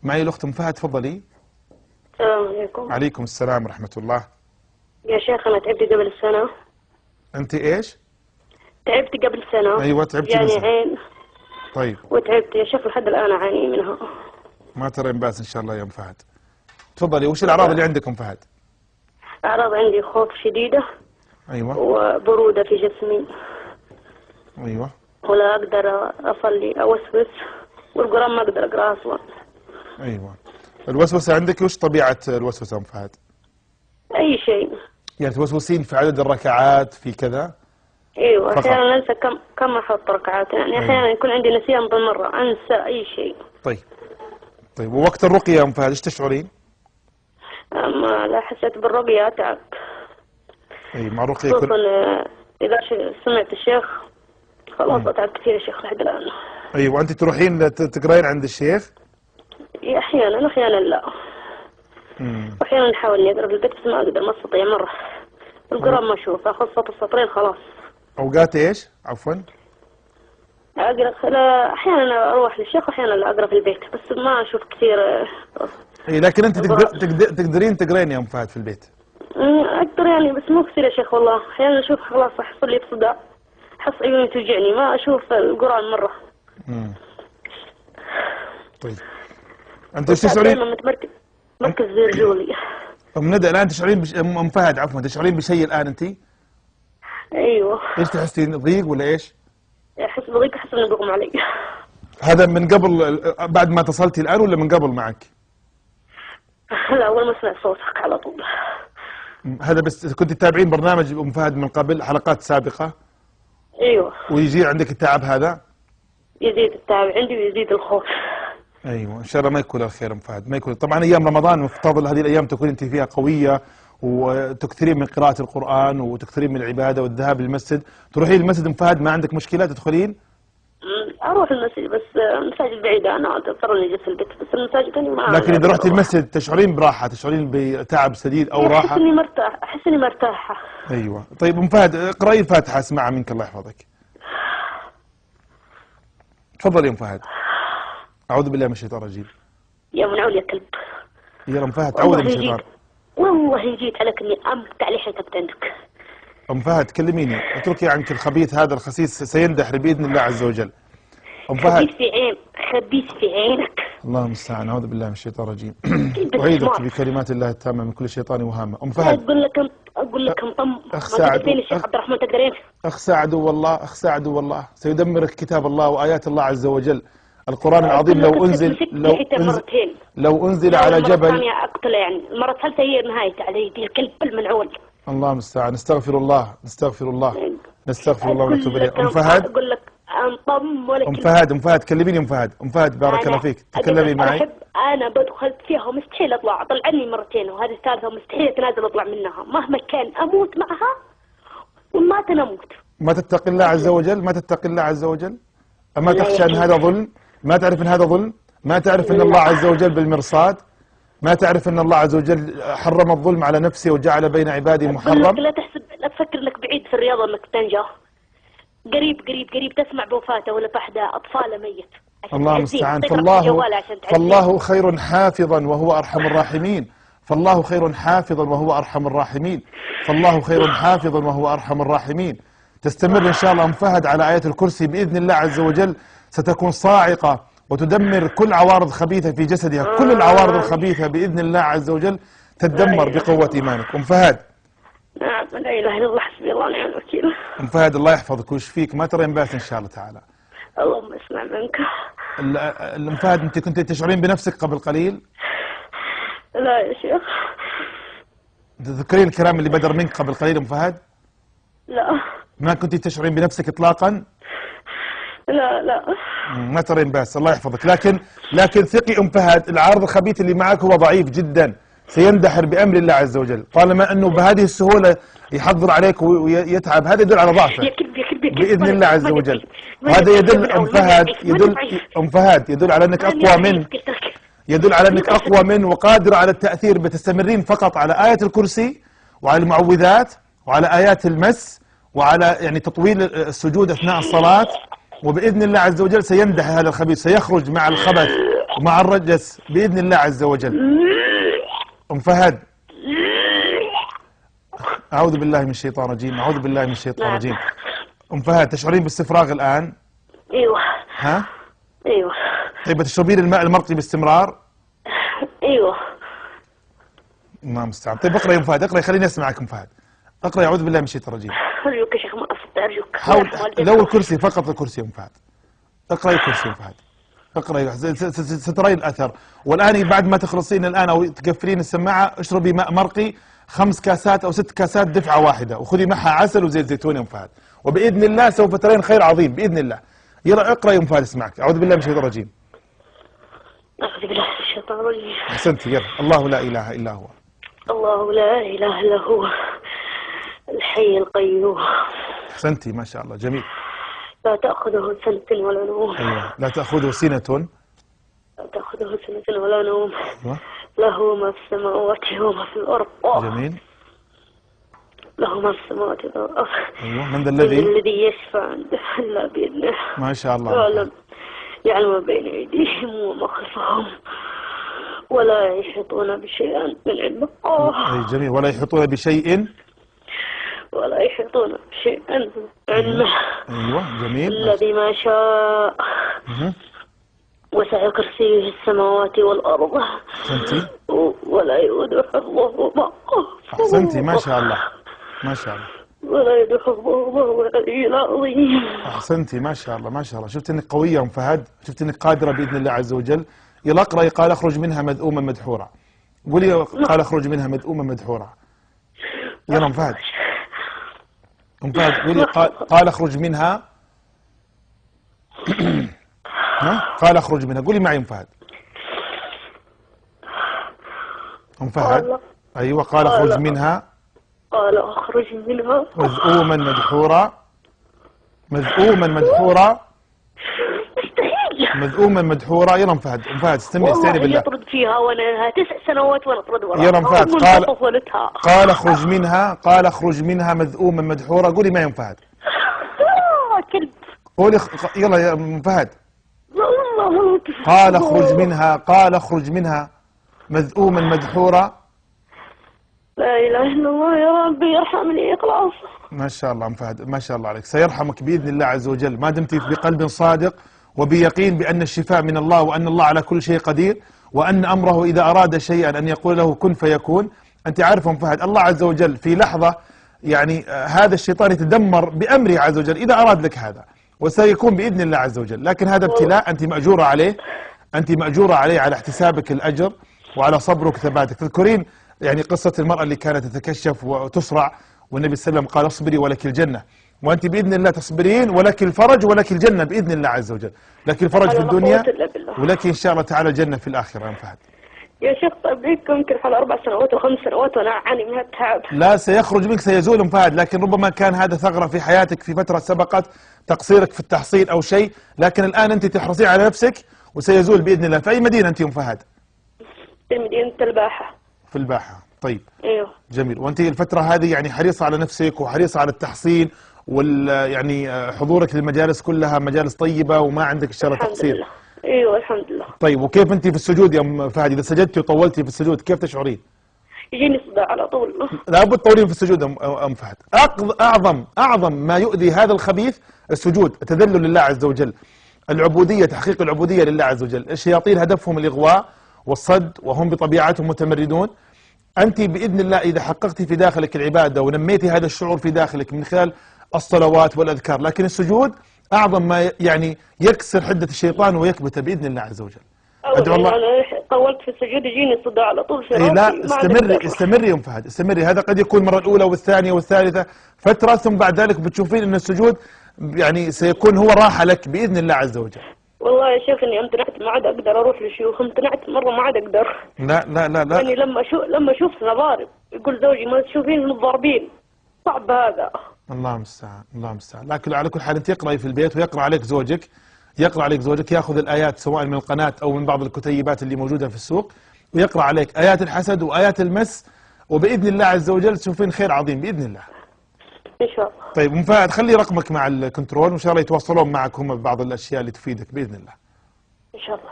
معي الأخت أم فهد، تفضلي. السلام عليكم. عليكم السلام ورحمة الله. يا شيخ أنا تعبت قبل سنة. أنت إيش؟ تعبت قبل سنة. أيوة تعبتي يعني بس. عين. طيب. وتعبت يا شيخ لحد الآن أعاني منها. ما ترى بأس إن شاء الله يا أم فهد. تفضلي، وش الأعراض اللي عندك أم فهد؟ أعراض عندي خوف شديدة. أيوة. وبرودة في جسمي. أيوة. ولا أقدر أصلي أوسوس، والقرآن ما أقدر أقرأ أصلا. أيوة. الوسوسة عندك وش طبيعة الوسوسة أم فهد؟ أي شيء. يعني توسوسين في عدد الركعات في كذا؟ أيوة فقط. أحيانا أنسى كم أحط ركعات، يعني أحيانا يكون عندي نسيان بالمرة، أنسى أي شيء. طيب ووقت الرقية يا أم فهد إيش تشعرين؟ أما لا حسيت بالرقية أتعب. أي مع الرقية خصوصا إذا سمعت الشيخ خلاص أتعب كثير يا شيخ لحد الآن. أيوة. وأنت تروحين تقرأين عند الشيخ؟ أحيانا لا. وأحيانا نحاول إني أقرأ في البيت بس ما أقدر، ما أستطيع مرة. القرآن ما أشوف، أخذ صوت السطرين خلاص. أوقات إيش؟ عفوا. أقرأ أحيانا أروح للشيخ وأحيانا لا أقرأ في البيت، بس ما أشوف كثير. إيه لكن أنت تقدرين تقرين يا أم فهد في البيت؟ أقدر يعني بس مو كثير يا شيخ والله. أحيانا أشوف خلاص أحصل لي بصداع، أحس عيوني توجعني، ما أشوف القرآن مرة. طيب أنت إيش تشعرين؟ دائما مركز زي رجولي. أم ندى الآن تشعرين أم فهد عفوا، تشعرين بشيء الآن أنت؟ أيوه. إيش تحسين، ضيق ولا إيش؟ أحس بضيق، أحس إنه بيغمى علي. هذا من قبل بعد ما اتصلتي الآن ولا من قبل معك؟ لا أول ما سمعت صوتك على طول. هذا بس كنت تتابعين برنامج أم فهد من قبل حلقات سابقة؟ أيوه. ويجي عندك التعب هذا؟ يزيد التعب عندي ويزيد الخوف. ايوه ان شاء الله ما يكون الخير ام فهد، ما يكون. طبعا ايام رمضان مفترض هذه الايام تكون انت فيها قويه وتكثرين من قراءه القران وتكثرين من العباده والذهاب للمسجد. تروحين المسجد ام فهد ما عندك مشكله تدخلين؟ اروح المسجد بس المساجد بعيده، انا اضطر اني اجلس في البيت، بس المساجد ما. لكن اذا رحتي المسجد تشعرين براحه، تشعرين بتعب شديد او راحه؟ احس اني مرتاحه. ايوه. طيب ام فهد اقراي الفاتحه اسمعها منك الله يحفظك. تفضلي ام فهد. أعوذ بالله من الشيطان الرجيم. يا منعول يا كلب. يا أم فهد تعوذي من الشيطان. والله جيت عليك إني أمتع لي حيث عندك. أم فهد كلميني، اتركي عنك الخبيث هذا الخسيس سيندحر بإذن الله عز وجل. أم فهد. خبيث في عينك. اللهم المستعان، أعوذ بالله من الشيطان الرجيم. أعيذك بكلمات الله التامة من كل شيطان وهامة. أم فهد. أقول لك انطم. أخ سعد. الشيخ عبد الرحمن تقدرين. أخ سعد والله، أخ سعد والله سيدمرك كتاب الله وآيات الله عز وجل. القرآن العظيم لو أنزل على جبل. الثانية أقتل يعني، المرة الثالثة هي نهاية علي دي الكلب المنعول. الله المستعان، نستغفر الله نستغفر الله نستغفر الله ونتوب إليه. أم فهد. أقول لك انطم ولا أم فهد. أم فهد كلميني أم فهد. أم فهد بارك الله فيك تكلمي معي. أنا بدخلت فيها ومستحيل أطلع، طلعني مرتين وهذه الثالثة ومستحيل أتنازل أطلع منها مهما كان، أموت معها وما تنموت. ما تتقي الله عز وجل؟ ما تتقي الله عز وجل؟ أما تخشى أن هذا ظلم؟ ما تعرف أن هذا ظلم؟ ما تعرف أن الله عز وجل بالمرصاد؟ ما تعرف أن الله عز وجل حرم الظلم على نفسه وجعل بين عباده محرم؟ لا تفكر أنك بعيد في الرياضة أنك تنجح. قريب تسمع بوفاته ولا بحدا أطفال ميت. الله المستعان. فالله خير حافظا وهو أرحم الراحمين. فالله خير حافظا وهو أرحم الراحمين. فالله خير حافظا وهو أرحم الراحمين. تستمر إن شاء الله أم فهد على آية الكرسي بإذن الله عز وجل، ستكون صاعقة وتدمر كل عوارض خبيثة في جسدها. كل العوارض الخبيثة بإذن الله عز وجل تدمر بقوة إيمانك. أم فهد. نعم لا إله إلا الله حسبي الله ونعم الوكيل. أم فهد الله يحفظك ويشفيك، ما ترين بأس إن شاء الله تعالى. اللهم اسمع منك. أم فهد أنت كنت تشعرين بنفسك قبل قليل؟ لا يا شيخ. تذكرين الكلام اللي بدر منك قبل قليل أم فهد؟ لا. ما كنت تشعرين بنفسك إطلاقا؟ لا. ما ترين بأس الله يحفظك. لكن ثقي أم فهد، العارض الخبيث اللي معك هو ضعيف جدا، سيندحر بأمر الله عز وجل. طالما أنه بهذه السهولة يحضر عليك ويتعب، هذا يدل على ضعفه بإذن الله عز وجل. وهذا يدل أم فهد يدل على أنك أقوى منه، يدل على أنك أقوى منه وقادرة على التأثير. بتستمرين فقط على آية الكرسي وعلى المعوذات وعلى آيات المس وعلى يعني تطويل السجود أثناء الصلاة، وبإذن الله عز وجل سيندحر هذا الخبيث، سيخرج مع الخبث ومع الرجس بإذن الله عز وجل. أم فهد، أعوذ بالله من الشيطان الرجيم، أعوذ بالله من الشيطان الرجيم. أم فهد، تشعرين باستفراغ الآن؟ ايوه. ها؟ ايوه. طيب تشربين الماء المرقي باستمرار؟ ايوه. الله المستعان. طيب اقرأي يا أم فهد، اقرأي، خليني أسمعك أم فهد. اقرأي أعوذ بالله من الشيطان الرجيم. ارجوك يا شيخ ما أصدق، ارجوك. حاول لو الكرسي، فقط الكرسي يا أم فهد. اقرأي الكرسي يا أم فهد. اقرأي، سترين الأثر. والآن بعد ما تخلصين الآن أو تقفلين السماعة، اشربي ماء مرقي 5 كاسات أو 6 كاسات دفعة واحدة، وخذي معها عسل وزيت زيتون يا أم فهد، وبإذن الله سوف ترين خير عظيم بإذن الله. يلا اقرأ يا أم فهد، اسمعك. أعوذ بالله من الشيطان الرجيم. أعوذ بالله من الشيطان الرجيم. أحسنتي، يلا. الله لا إله إلا هو. الله لا إله إلا هو الحي القيوم. أحسنتي، ما شاء الله، جميل. لا تأخذه سنة ولا نوم. أيوة. لا تأخذه سنة. لا تأخذه سنة ولا نوم. أيوة. له ما في السماوات وما في الأرض. جميل. له ما في السماوات والأرض. أيوة. من ذا الذي يشفع عنده إلا بإذنه. ما شاء الله. يعلم ما بين أيديهم وما خلفهم ولا يحيطون بشيء من علمه. أي جميل. ولا يحيطون بشيء. ولا يحيطون بشيء من علمه. أيوة جميل. الذي ما شاء. وسع كرسيه السماوات والأرض. أحسنتي. ولا يؤوده حفظهما. أحسنتي، ما شاء الله، ما شاء الله. ولا يؤوده حفظهما وهو العلي العظيم. أحسنتي، ما شاء الله، ما شاء الله. شفت إنك قوية أم فهد، شفت إنك قادرة بإذن الله عز وجل. يلا اقرأي قال اخرج منها مذءوما مدحورا. قولي قال اخرج منها مذءوما مدحورا. يلا أم فهد. أم فهد قولي قال اخرج منها. ها؟ قال اخرج منها. قولي معي أم فهد. أم فهد. أيوة. قال اخرج منها. قال اخرج منها مذءوما مدحورا. مذءوما مدحورا. مذءوما مدحورا. يلا أم فهد. أم فهد استني بالله. يطرد فيها وانا 9 سنوات وانا اطرد وراها. يلا أم فهد. قال اخرج منها. قال اخرج منها مذءوما مدحورا. قولي معي أم فهد. كلب. قولي يلا يا أم فهد. قال اخرج منها. قال اخرج منها مذءوما مدحورا. لا اله الا الله يا ربي يرحمني خلاص. ما شاء الله أم فهد، ما شاء الله عليك. سيرحمك بإذن الله عز وجل ما دمت بقلب صادق وبيقين بأن الشفاء من الله، وأن الله على كل شيء قدير، وأن أمره إذا أراد شيئا أن يقول له كن فيكون. أنت عارف أم فهد الله عز وجل في لحظة يعني هذا الشيطان يتدمر بأمره عز وجل إذا أراد لك هذا، وسيكون بإذن الله عز وجل. لكن هذا ابتلاء أنت مأجورة عليه، أنت مأجورة عليه على احتسابك الأجر وعلى صبرك وثباتك. تذكرين يعني قصة المرأة اللي كانت تتكشف وتصرع، والنبي صلى الله عليه وسلم قال اصبري ولك الجنة، وأنت بإذن الله تصبرين ولك الفرج ولك الجنة بإذن الله عز وجل. لك الفرج في الدنيا ولك إن شاء الله تعالى الجنة في الآخرة. يا فهد يا شيخ طيب يمكن حوالي 4 سنوات و5 سنوات وأنا أعاني من التعب. لا سيخرج منك، سيزول أم فهد، لكن ربما كان هذا ثغرة في حياتك في فترة سبقت، تقصيرك في التحصيل أو شيء، لكن الآن أنت تحرصين على نفسك وسيزول بإذن الله. في أي مدينة أنت أم فهد؟ في مدينة الباحة. في الباحة. طيب ايوه جميل. وانت الفترة هذه يعني حريصة على نفسك وحريصة على التحصيل يعني حضورك للمجالس كلها مجالس طيبة وما عندك ان شاء الله تقصير. الحمد لله. ايوه الحمد لله. طيب وكيف انت في السجود يا ام فهد؟ اذا سجدتي وطولتي في السجود كيف تشعرين؟ يجيني صداع على طول. لابد تطولين في السجود ام فهد. اعظم ما يؤذي هذا الخبيث السجود، التذلل لله عز وجل، العبودية، تحقيق العبودية لله عز وجل. الشياطين هدفهم الإغواء والصد وهم بطبيعتهم متمردون. أنت بإذن الله إذا حققت في داخلك العبادة ونميتي هذا الشعور في داخلك من خلال الصلوات والأذكار، لكن السجود أعظم ما يعني يكسر حدة الشيطان ويكبت بإذن الله عز وجل. أدعو الله. أنا طولت في السجود يجيني صداع على طول في راسي. لا استمري يا أم فهد، استمري. هذا قد يكون المرة الأولى والثانية والثالثة فترة، ثم بعد ذلك بتشوفين أن السجود يعني سيكون هو راحة لك بإذن الله عز وجل. والله يا شيخ اني امتنعت ما عاد اقدر اروح للشيوخ، امتنعت مره ما عاد اقدر. لا يعني لما اشوف نضارب يقول زوجي ما تشوفين متضاربين، صعب هذا. الله المستعان، الله المستعان. لكن على كل حال انت اقراي في البيت ويقرا عليك زوجك، ياخذ الايات سواء من القناه او من بعض الكتيبات اللي موجوده في السوق، ويقرا عليك ايات الحسد وايات المس، وباذن الله عز وجل تشوفين خير عظيم باذن الله. ان شاء الله. طيب ام فهد خلي رقمك مع الكنترول وان شاء الله يتواصلون معك هم ببعض الاشياء اللي تفيدك باذن الله. ان شاء الله.